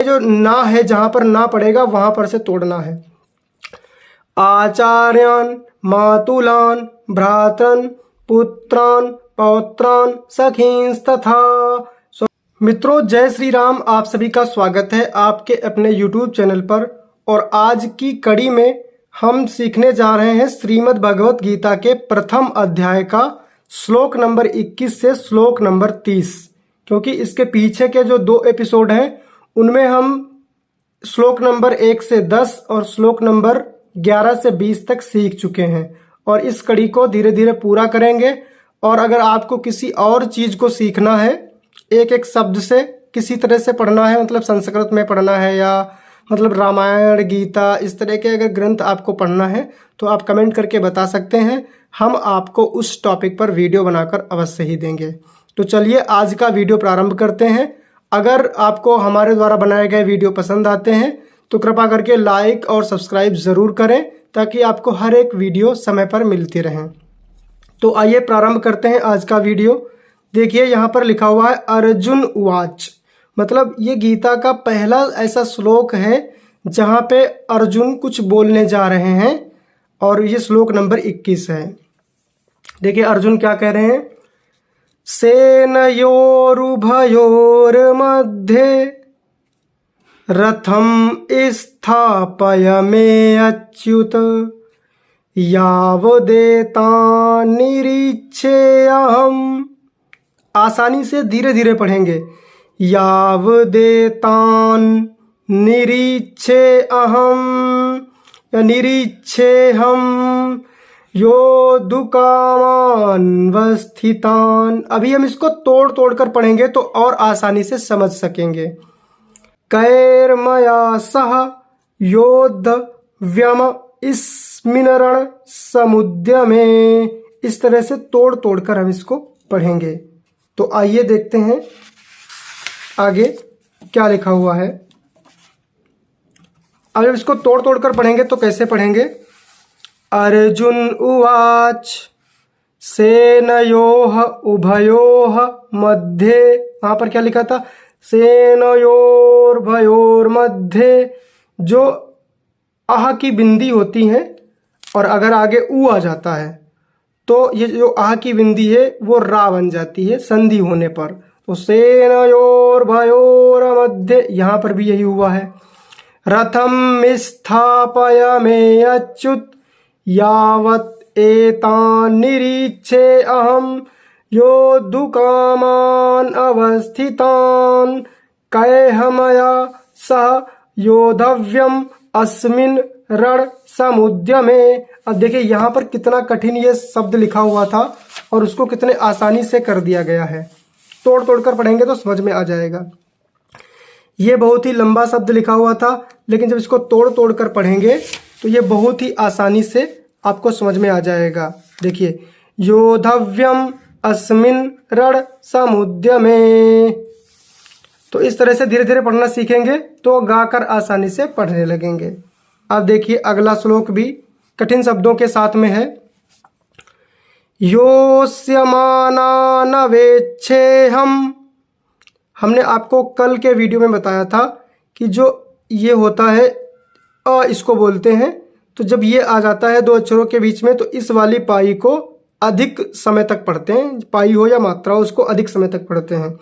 जो ना है, जहां पर ना पड़ेगा वहां पर से तोड़ना है। आचार्यान मातुलान भ्रातरन पुत्रान पौत्रान सखींस्तथा। मित्रों, जय श्री राम। आप सभी का स्वागत है आपके अपने YouTube चैनल पर। और आज की कड़ी में हम सीखने जा रहे हैं श्रीमद् भगवत गीता के प्रथम अध्याय का श्लोक नंबर 21 से श्लोक नंबर 30। क्योंकि इसके पीछे के जो 2 एपिसोड हैं उनमें हम श्लोक नंबर 1 से 10 और श्लोक नंबर 11 से 20 तक सीख चुके हैं, और इस कड़ी को धीरे धीरे पूरा करेंगे। और अगर आपको किसी और चीज को सीखना है, एक एक शब्द से किसी तरह से पढ़ना है, मतलब संस्कृत में पढ़ना है या मतलब रामायण गीता इस तरह के अगर ग्रंथ आपको पढ़ना है तो आप कमेंट करके बता सकते हैं। हम आपको उस टॉपिक पर वीडियो बनाकर अवश्य ही देंगे। तो चलिए आज का वीडियो प्रारंभ करते हैं। अगर आपको हमारे द्वारा बनाए गए वीडियो पसंद आते हैं तो कृपा करके लाइक और सब्सक्राइब ज़रूर करें, ताकि आपको हर एक वीडियो समय पर मिलती रहें। तो आइए प्रारंभ करते हैं आज का वीडियो। देखिए यहाँ पर लिखा हुआ है अर्जुन उवाच, मतलब ये गीता का पहला ऐसा श्लोक है जहाँ पे अर्जुन कुछ बोलने जा रहे हैं, और ये श्लोक नंबर 21 है। देखिए अर्जुन क्या कह रहे हैं। सेनयोरुभयोर्मध्ये रथम स्थापय मे अच्युत यावदेतान्निरीक्षेऽहम्। आसानी से धीरे धीरे पढ़ेंगे। यावदेतान्निरीक्षेऽहम् या निरीक्षेऽहम् योद्धुकामानवस्थितान्। अभी हम इसको तोड़ तोड़ कर पढ़ेंगे तो और आसानी से समझ सकेंगे। कैर्मया सह योद्धव्यम अस्मिन् रण समुद्यमे। इस तरह से तोड़ तोड़ कर हम इसको पढ़ेंगे। तो आइए देखते हैं आगे क्या लिखा हुआ है। अब जब इसको तोड़ तोड़ कर पढ़ेंगे तो कैसे पढ़ेंगे। अर्जुन उवाच सेनयोः उभयोः मध्ये। वहां पर क्या लिखा था, सेनयोर्भयोर्मध्ये। जो आह की बिंदी होती है और अगर आगे ऊ आ जाता है तो ये जो आह की बिंदी है वो रा बन जाती है संधि होने पर। तो सेनयोर्भयोर्मध्ये यहाँ पर भी यही हुआ है। रथम स्थापय मे अच्युत यावत् एतान्निरीक्षेऽहम् योद्धुकामान् अवस्थितान् कैर्मया सह योद्धव्यम् अस्मिन् रण समुद्यमे। अब देखिए यहाँ पर कितना कठिन ये शब्द लिखा हुआ था और उसको कितने आसानी से कर दिया गया है। तोड़ तोड़ कर पढ़ेंगे तो समझ में आ जाएगा। ये बहुत ही लंबा शब्द लिखा हुआ था, लेकिन जब इसको तोड़ तोड़ कर पढ़ेंगे तो ये बहुत ही आसानी से आपको समझ में आ जाएगा। देखिए योद्धव्यम अस्मिन् रण समुद्यमे। तो इस तरह से धीरे धीरे पढ़ना सीखेंगे तो गाकर आसानी से पढ़ने लगेंगे। अब देखिए अगला श्लोक भी कठिन शब्दों के साथ में है। योऽस्यमानानवेक्षेऽहम्। हमने आपको कल के वीडियो में बताया था कि जो ये होता है अ, इसको बोलते हैं। तो जब ये आ जाता है 2 अक्षरों के बीच में तो इस वाली पाई को अधिक समय तक पढ़ते हैं। पाई हो या मात्रा हो, उसको अधिक समय तक पढ़ते हैं।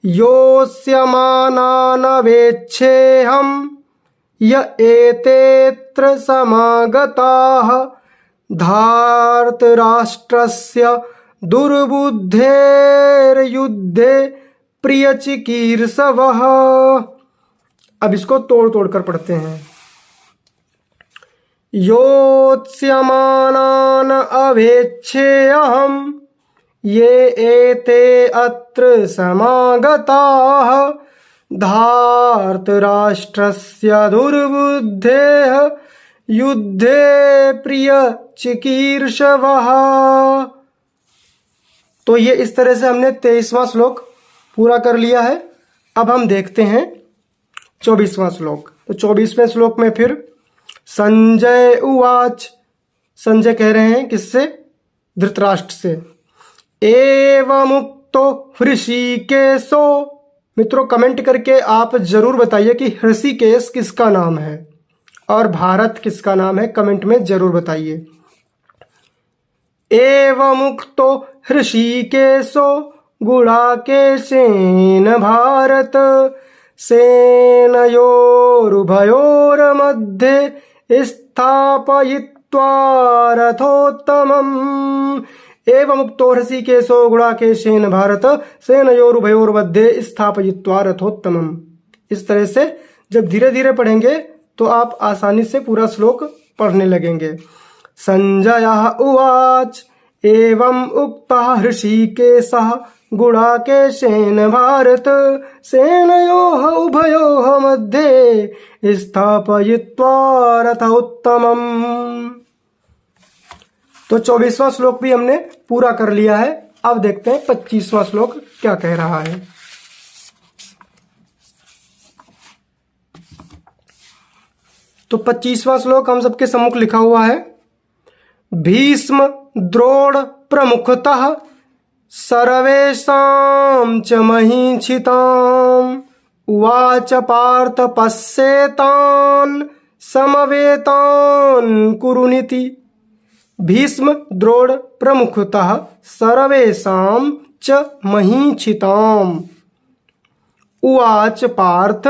योऽस्यमानानवेक्षेऽहम् य एतेऽत्र समागताः धार्तराष्ट्रस्य दुर्बुद्धेर्युद्धे प्रियचिकीर्षवः। अब इसको तोड़ तोड़ कर पढ़ते हैं। योत्स्यमानान अवेक्षेऽहम् ये एते अत्र समागताः धार्तराष्ट्रस्य दुर्बुद्धेः युद्धे प्रिय चिकीर्षवः। तो ये इस तरह से हमने 23वां श्लोक पूरा कर लिया है। अब हम देखते हैं 24वां श्लोक। तो 24वें श्लोक में फिर संजय उवाच। संजय कह रहे हैं किससे, धृतराष्ट्र से। एवमुक्तो हृषीकेशो मित्रों कमेंट करके आप जरूर बताइए कि ऋषिकेश किसका नाम है और भारत किसका नाम है, कमेंट में जरूर बताइए। एवमुक्तो ऋषिकेशो गुडाकेशेन भारत सेनयोरुभयोर्मध्ये स्थापयित्वा रथोत्तमम्। एवमुक्तो ऋषिकेशो गुडाकेशेन भारत सेनयोरुभयोर्मध्ये स्थापयित्वा रथोत्तमम्। इस तरह से जब धीरे धीरे पढ़ेंगे तो आप आसानी से पूरा श्लोक पढ़ने लगेंगे। संजयः उवाच एवं उक्तः ऋषिकेशः गुडाकेशेन भारत सेनयोः उभयोः मध्ये स्थापयित्वा रथोत्तमम्। तो 24वां श्लोक भी हमने पूरा कर लिया है। अब देखते हैं 25वां श्लोक क्या कह रहा है। तो 25वां श्लोक हम सबके सम्मुख लिखा हुआ है। भीष्म द्रोण प्रमुखतः सर्वेषां च महीक्षिताम् उवाच पार्थ पश्येतान् समवेतान् कुरुनिति। भीष्म द्रोण प्रमुखतः सर्वेषां च महीक्षिताम् उवाच पार्थ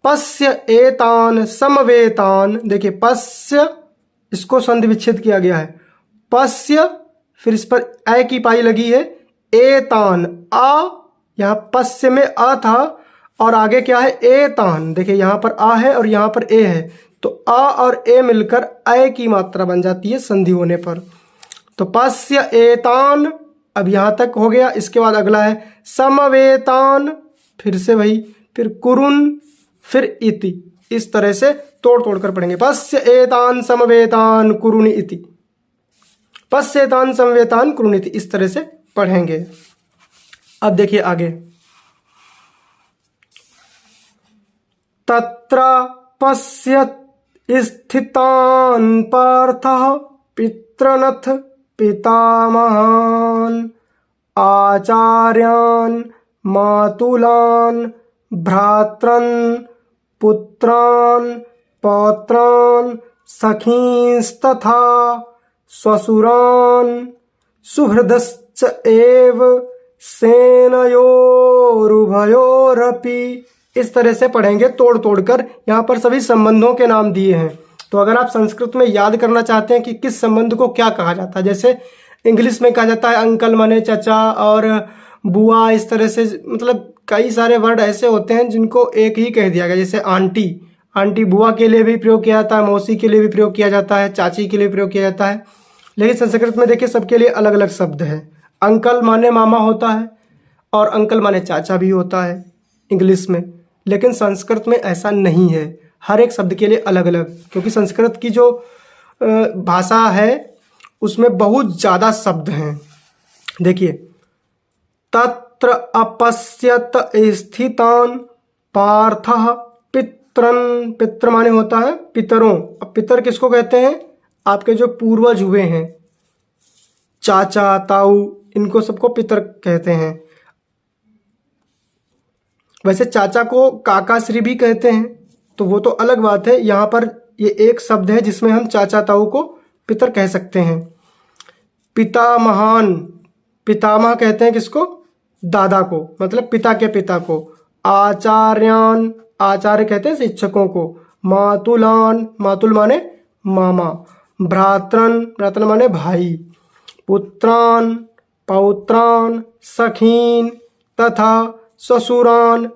पश्य एतान समवेतान। देखिए पश्य इसको संधि विच्छेद किया गया है। पश्य फिर इस पर ए की पाई लगी है। एतान आ, यहाँ पश्य में आ था और आगे क्या है एतान। देखिए यहाँ पर आ है और यहाँ पर ए है, तो आ और ए मिलकर ए की मात्रा बन जाती है संधि होने पर। तो पश्य एतान अब यहाँ तक हो गया। इसके बाद अगला है समवेतान, फिर से वही, फिर कुरुन, फिर इति। इस तरह से तोड़ तोड़ कर पढ़ेंगे। पश्य एतान समवेतान कुरुनि इति, पश्य एतान समवेतान कुरुनि इति, इस तरह से पढ़ेंगे। अब देखिए आगे। तत्र पश्यत् स्थितान् पार्थः पितृनथ पितामहान् आचार्यान् मातुलान् भ्रातॄन् पुत्रान् पौत्रान् सखींस्तथा श्वशुरान् सुहृदश्च एव सेनयोरुभयोरपि। इस तरह से पढ़ेंगे तोड़ तोड़कर। यहाँ पर सभी संबंधों के नाम दिए हैं। तो अगर आप संस्कृत में याद करना चाहते हैं कि किस संबंध को क्या कहा जाता है, जैसे इंग्लिश में कहा जाता है अंकल माने चाचा और बुआ, इस तरह से मतलब कई सारे वर्ड ऐसे होते हैं जिनको एक ही कह दिया गया। जैसे आंटी, आंटी बुआ के लिए भी प्रयोग किया जाता है, मौसी के लिए भी प्रयोग किया जाता है, चाची के लिए प्रयोग किया जाता है। लेकिन संस्कृत में देखिए सबके लिए अलग अलग शब्द है। अंकल माने मामा होता है और अंकल माने चाचा भी होता है इंग्लिश में, लेकिन संस्कृत में ऐसा नहीं है। हर एक शब्द के लिए अलग अलग, क्योंकि संस्कृत की जो भाषा है उसमें बहुत ज़्यादा शब्द हैं। देखिए तत्र अपश्यत स्थितान पार्थः पितरन, पितृ माने होता है पितरों। अब पितर किसको कहते हैं? आपके जो पूर्वज हुए हैं, चाचा ताऊ, इनको सबको पितर कहते हैं। वैसे चाचा को काकाश्री भी कहते हैं, तो वो तो अलग बात है। यहाँ पर ये एक शब्द है जिसमें हम चाचा ताऊ को पितर कह सकते हैं। पितामहान, पितामह कहते हैं किसको? दादा को, मतलब पिता के पिता को। आचार्यान, आचार्य कहते हैं शिक्षकों को। मातुलान, मातुल माने मामा। भ्रातरन, भ्रातरन माने भाई। पुत्रान, पौत्रान, सखीन तथा ससुरान,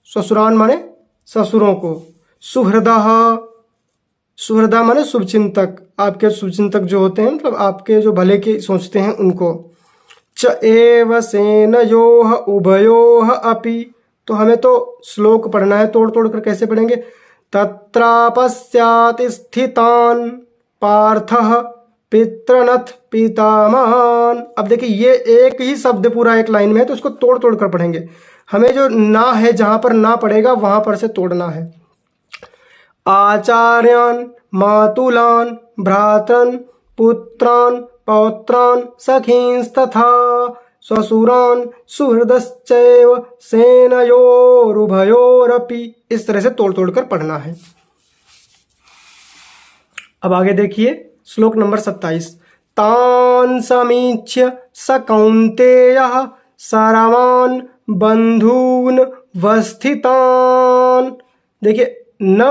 ससुरान माने ससुरों को। सुहृदः, सुहृदा माने शुभचिंतक, आपके शुभचिंतक जो होते हैं, मतलब आपके जो भले के सोचते हैं उनको। च एव सेनयोः उभयोः अपि, तो हमें तो श्लोक पढ़ना है तोड़ तोड़ कर। कैसे पढ़ेंगे? तत्रापश्यात् स्थितान् पार्थः पितृनथ पितामहान्। अब देखिए ये एक ही शब्द पूरा एक लाइन में है, तो उसको तोड़ तोड़ कर पढ़ेंगे। हमें जो ना है, जहां पर ना पड़ेगा वहां पर से तोड़ना है। आचार्यान मातुलान भ्रातरन पुत्रान पौत्रान सखींस्तथा स्वसुरान् सुहृदश्चैव सेनयोरुभयोरपि। इस तरह से तोड़ तोड़ कर पढ़ना है। अब आगे देखिए श्लोक नंबर 27। तान् समीक्ष्य स कौन्तेयः सर्वान् बन्धून् वस्थितान्। देखिए न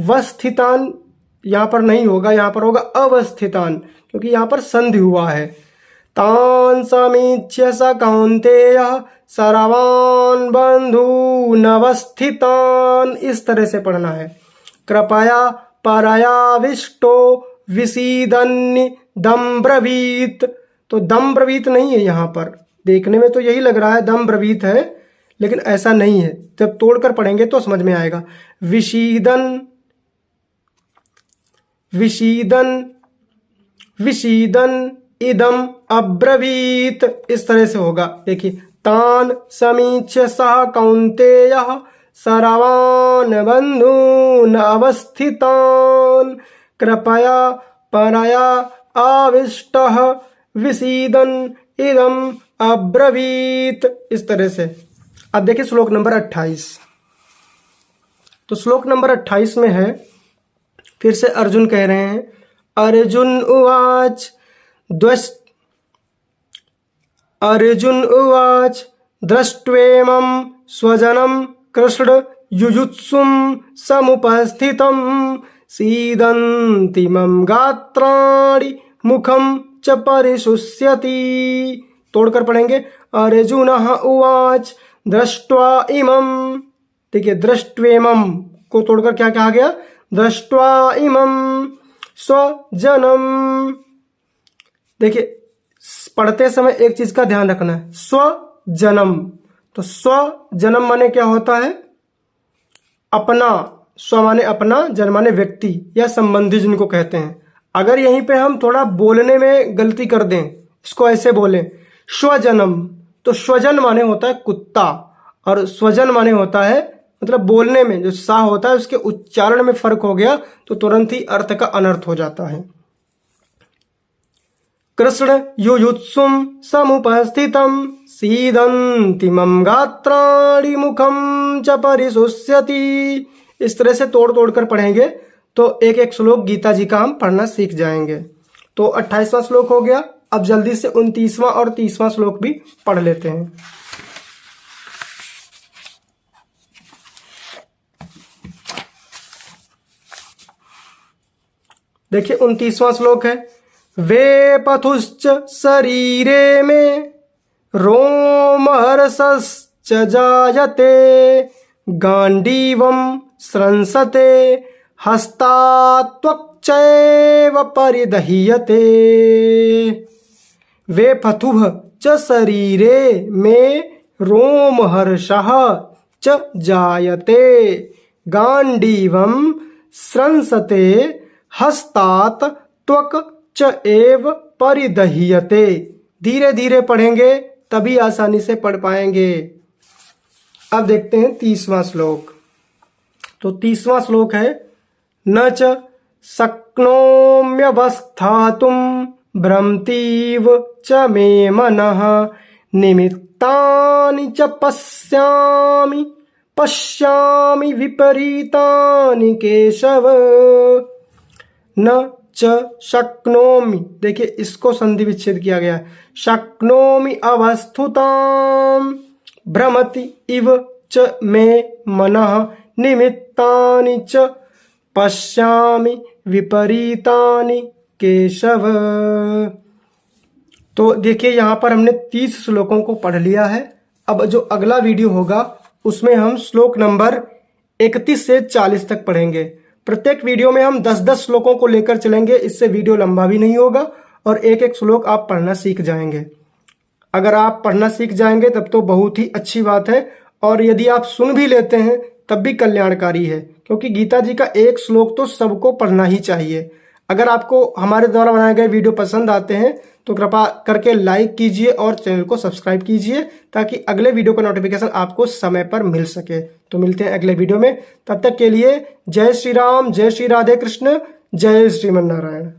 वस्थितान् यहाँ पर नहीं होगा, यहाँ पर होगा अवस्थितान्, क्योंकि यहाँ पर संधि हुआ है। तान् समीक्ष्य स कौन्तेयः सर्वान् बन्धून् वस्थितान्। इस तरह से पढ़ना है। कृपया परयाविष्टो विसीदन्नि दम्ब्रवीत। तो दम्ब्रवीत नहीं है यहाँ पर, देखने में तो यही लग रहा है दम्ब्रवीत है, लेकिन ऐसा नहीं है। जब तोड़कर पढ़ेंगे तो समझ में आएगा। विशीदन विशीदन विशीदन इदम अब्रवीत। इस तरह से होगा। देखिए तान् समीक्ष्य सः कौन्तेयः सर्वान् बन्धून् अवस्थितान् कृपया परया आविष्टः विसीदन् इदम अब्रवीत। इस तरह से। अब देखिए श्लोक नंबर 28। तो श्लोक नंबर 28 में है, फिर से अर्जुन कह रहे हैं। अर्जुन उवाच दृष्ट्वेमं स्वजनं कृष्ण युजुत्सुं समुपस्थितं सीदन्ति मम गात्राणि मुखं च परिशुष्यति। तोड़कर पढ़ेंगे। अर्जुनः उवाच दृष्ट्वा इमं। देखिए दृष्ट्वेमं को तोड़कर क्या कहा गया? दृष्ट्वा इमं स्वजनम। देखिए पढ़ते समय एक चीज का ध्यान रखना है, स्वजनम। तो स्वजनम माने क्या होता है? अपना। स्व माने अपना, जन माने व्यक्ति या संबंधी जिनको कहते हैं। अगर यहीं पे हम थोड़ा बोलने में गलती कर दें, इसको ऐसे बोलें स्वजनम, तो स्वजन माने होता है कुत्ता, और स्वजन माने होता है मतलब बोलने में जो सा होता है उसके उच्चारण में फर्क हो गया तो तुरंत ही अर्थ का अनर्थ हो जाता है। कृष्ण युयुत्सुं समुपस्थितं सीदन्ति मम गात्राणि मुखं च परिशुष्यति। इस तरह से तोड़ तोड़ कर पढ़ेंगे तो एक एक श्लोक गीता जी का हम पढ़ना सीख जाएंगे। तो 28वां श्लोक हो गया। अब जल्दी से 29वां और 30वां श्लोक भी पढ़ लेते हैं। देखिए 29वां श्लोक है। वे पथुश्च शरीरे में रोमहर्षश्च जायते गांडीवं स्रंसते हस्तात्वक्चैव परिदह्यते। वे पथुः च शरीरे में रोमहर्षः च जायते गांडीवं स्रंसते हस्तात् त्वक् च एव परिदह्यते। धीरे धीरे पढ़ेंगे तभी आसानी से पढ़ पाएंगे। अब देखते हैं 30वां श्लोक। तो 30वां श्लोक है। न च शक्नोम्यवस्थातुं भ्रमतीव च मे मनः निमित्तानि च पश्यामि विपरीतानि केशव। न च शक्नोमि, देखिए इसको संधि विच्छेद किया गया है। शक्नोमि अवस्थुतां भ्रमति इव च मे मनः निमित्तानि च पश्यामि विपरीतानि केशव। तो देखिए यहाँ पर हमने 30 श्लोकों को पढ़ लिया है। अब जो अगला वीडियो होगा उसमें हम श्लोक नंबर 31 से 40 तक पढ़ेंगे। प्रत्येक वीडियो में हम 10-10 श्लोकों को लेकर चलेंगे, इससे वीडियो लंबा भी नहीं होगा और एक एक श्लोक आप पढ़ना सीख जाएंगे। अगर आप पढ़ना सीख जाएंगे तब तो बहुत ही अच्छी बात है, और यदि आप सुन भी लेते हैं तब भी कल्याणकारी है, क्योंकि गीता जी का एक श्लोक तो सबको पढ़ना ही चाहिए। अगर आपको हमारे द्वारा बनाए गए वीडियो पसंद आते हैं तो कृपया करके लाइक कीजिए और चैनल को सब्सक्राइब कीजिए, ताकि अगले वीडियो का नोटिफिकेशन आपको समय पर मिल सके। तो मिलते हैं अगले वीडियो में, तब तक के लिए जय श्री राम, जय श्री राधे कृष्ण, जय श्रीमन नारायण।